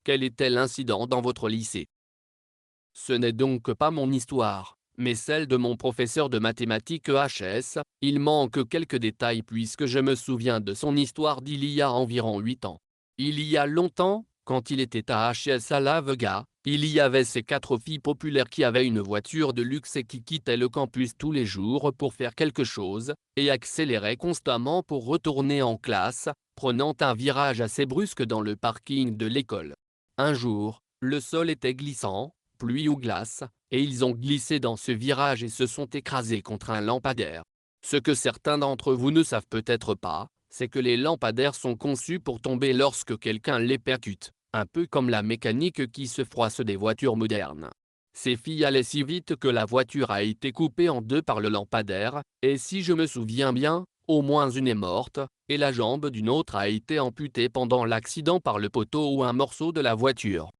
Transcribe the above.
Quel était l'incident dans votre lycée? Ce n'est donc pas mon histoire, mais celle de mon professeur de mathématiques EHS. Il manque quelques détails puisque je me souviens de son histoire d'il y a environ 8 ans. Il y a longtemps, quand il était à HS à La Vega, il y avait ces 4 filles populaires qui avaient une voiture de luxe et qui quittaient le campus tous les jours pour faire quelque chose, et accéléraient constamment pour retourner en classe, prenant un virage assez brusque dans le parking de l'école. Un jour, le sol était glissant, pluie ou glace, et ils ont glissé dans ce virage et se sont écrasés contre un lampadaire. Ce que certains d'entre vous ne savent peut-être pas, c'est que les lampadaires sont conçus pour tomber lorsque quelqu'un les percute, un peu comme la mécanique qui se froisse des voitures modernes. Ces filles allaient si vite que la voiture a été coupée en deux par le lampadaire, et si je me souviens bien, au moins une est morte, et la jambe d'une autre a été amputée pendant l'accident par le poteau ou un morceau de la voiture.